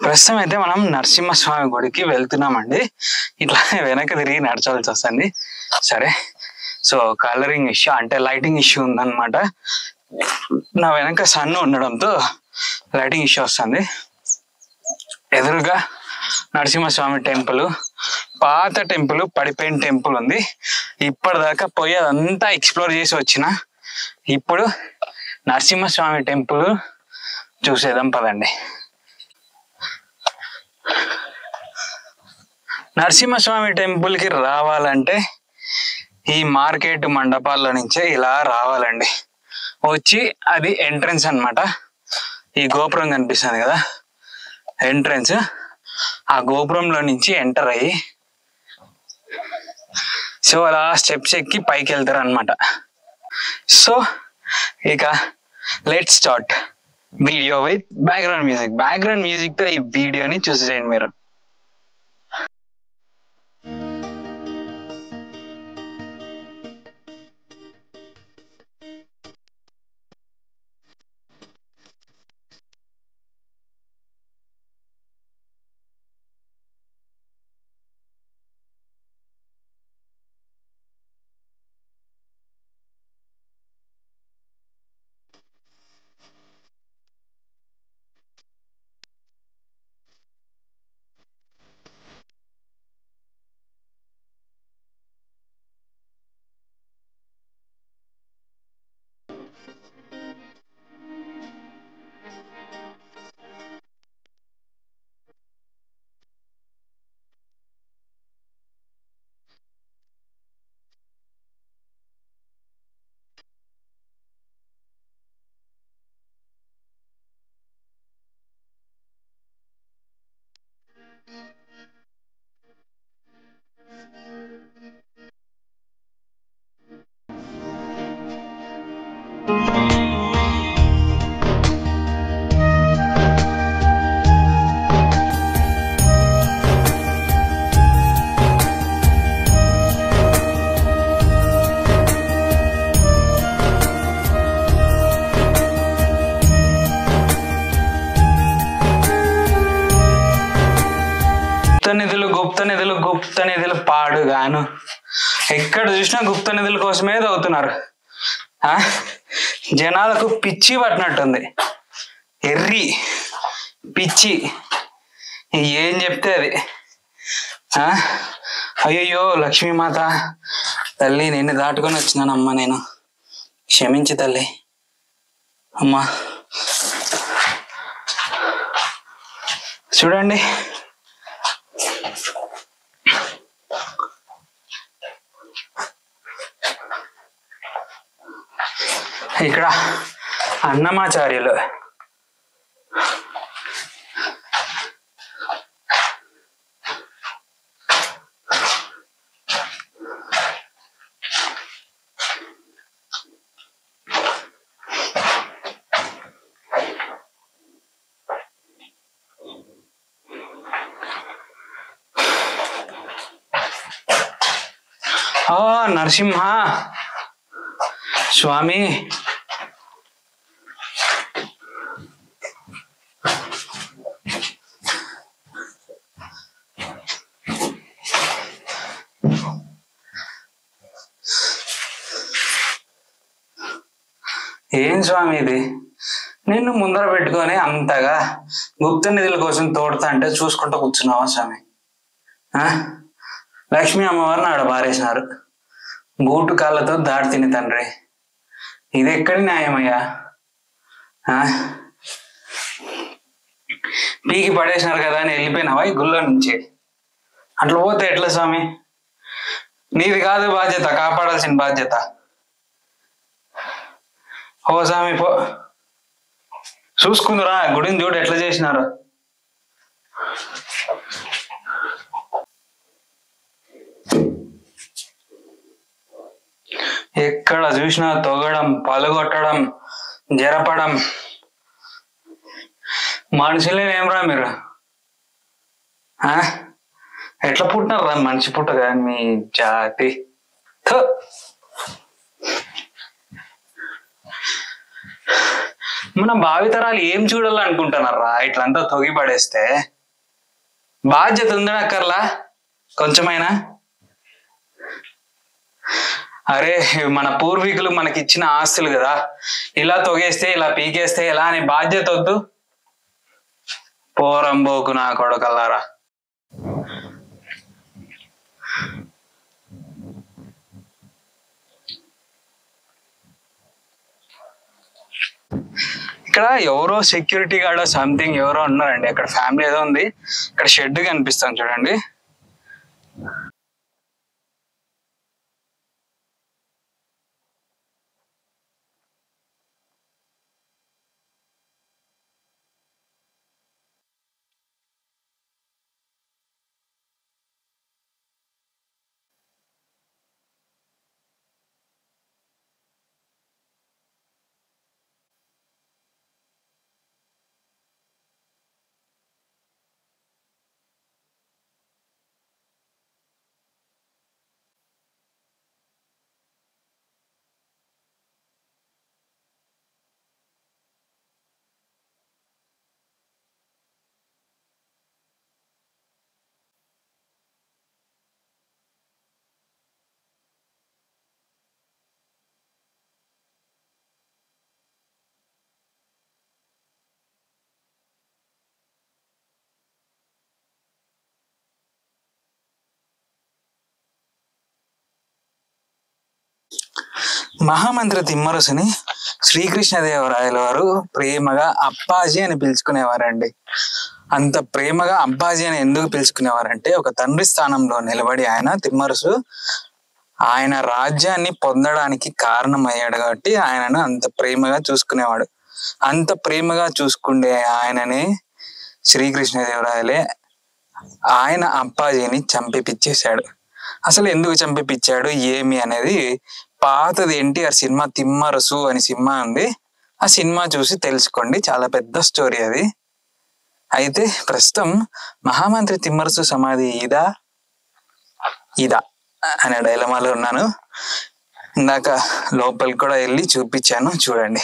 ప్రస్తుతం అయితే మనం నరసింహస్వామి గుడికి వెళ్తున్నామండి. ఇట్లా వెనక్కి తిరిగి నడచాల్సి వస్తుంది. సరే, సో కలరింగ్ ఇష్యూ అంటే లైటింగ్ ఇష్యూ ఉందన్నమాట. నా వెనక సన్ ఉండడంతో లైటింగ్ ఇష్యూ వస్తుంది. ఎదురుగా నరసింహస్వామి టెంపుల్, పాత టెంపుల్, పడిపోయిన టెంపుల్ ఉంది. ఇప్పటిదాకా పోయి అదంతా ఎక్స్ప్లోర్ చేసి వచ్చిన. ఇప్పుడు నరసింహస్వామి టెంపుల్ చూసేద్దాం పదండి. నరసింహస్వామి టెంపుల్కి రావాలంటే ఈ మార్కెట్ మండపాల్లో నుంచే ఇలా రావాలండి. వచ్చి అది ఎంట్రన్స్ అన్నమాట. ఈ గోపురం కనిపిస్తుంది కదా, ఎంట్రన్స్. ఆ గోపురంలో నుంచి ఎంటర్ అయ్యి సో అలా స్టెప్స్ ఎక్కి పైకి వెళ్తారు అనమాట. సో ఇక let start video with background music. Background music తో ఈ వీడియోని చూసేయండి మీరు. గుప్త నిధులు పాడుగాను. ఎక్కడ చూసినా గుప్త నిధుల కోసమే చదువుతున్నారు. జనాలకు పిచ్చి పట్టినట్టుంది, ఎర్రి పిచ్చి, ఏం చెప్తే అది. అయ్యయ్యో లక్ష్మీమాత తల్లి, నిన్ను దాటుకొని వచ్చినానమ్మా, నేను క్షమించి తల్లి. అమ్మా చూడండి, ఇక్కడ అన్నమాచార్యులు. నరసింహ స్వామి, ఏం స్వామి ఇది? నిన్ను ముందర పెట్టుకొని అంతగా గుప్త నిధుల కోసం తోడుతా అంటే చూసుకుంటూ కూర్చున్నావా స్వామి? లక్ష్మీ అమ్మవారిని ఆడ బారేసినారు, బూటు కాళ్ళతో దాడి తిని తండ్రి. ఇది ఎక్కడి న్యాయమయ్యా? పీకి పడేసినారు కదా అని వెళ్ళిపోయినావా ఈ గుళ్ళో నుంచి? అట్లా పోతే ఎట్లా స్వామి? నీది కాదు బాధ్యత, కాపాడాల్సిన బాధ్యత. ఓ స్వామి పో, చూసుకుందురా గుడిని, చూడు ఎట్లా చేసినారు. ఎక్కడ చూసినా తొగడం, పలుగొట్టడం, జరపడం. మనుషులేనేమ్రా మీరు? ఎట్లా పుట్టినారా మనిషి పుట్టగా మీ జాతి? మన భావితరాలు ఏం చూడాలనుకుంటున్నారా ఇట్లంతా తొగి పడేస్తే? బాధ్యత ఉందనక్కర్లా కొంచెమైనా? అరే మన పూర్వీకులు మనకి ఇచ్చిన ఆస్తులు కదా, ఇలా తొగేస్తే ఇలా పీకేస్తే ఎలా అనే బాధ్యత వద్దు? పోరంబోకు నా కొడకల్లారా. ఇక్కడ ఎవరో సెక్యూరిటీ గార్డ్ సంథింగ్ ఎవరో ఉన్నారండి. అక్కడ ఫ్యామిలీ ఏదో ఉంది. ఇక్కడ షెడ్ కనిపిస్తాను చూడండి. మహామంత్రి తిమ్మరసుని శ్రీకృష్ణదేవరాయల వారు ప్రేమగా అప్పాజీ అని పిలుచుకునేవారండి. అంత ప్రేమగా అప్పాజీ అని ఎందుకు పిలుచుకునేవారంటే, ఒక తండ్రి స్థానంలో నిలబడి ఆయన తిమ్మరసు ఆయన రాజ్యాన్ని పొందడానికి కారణమయ్యాడు కాబట్టి ఆయనను అంత ప్రేమగా చూసుకునేవాడు. అంత ప్రేమగా చూసుకుండే ఆయనని శ్రీకృష్ణదేవరాయలే ఆయన అప్పాజీని చంపిపిచ్చేశాడు. అసలు ఎందుకు చంపిపిచ్చాడు ఏమి అనేది పాతది ఎన్టీఆర్ సినిమా తిమ్మరసు అని సినిమా ఉంది. ఆ సినిమా చూసి తెలుసుకోండి, చాలా పెద్ద స్టోరీ అది. అయితే ప్రస్తుతం మహామంత్రి తిమ్మరసు సమాధి ఇదా అనే డైలమాలో ఉన్నాను. ఇందాక లోపలికి కూడా వెళ్ళి చూపించాను, చూడండి.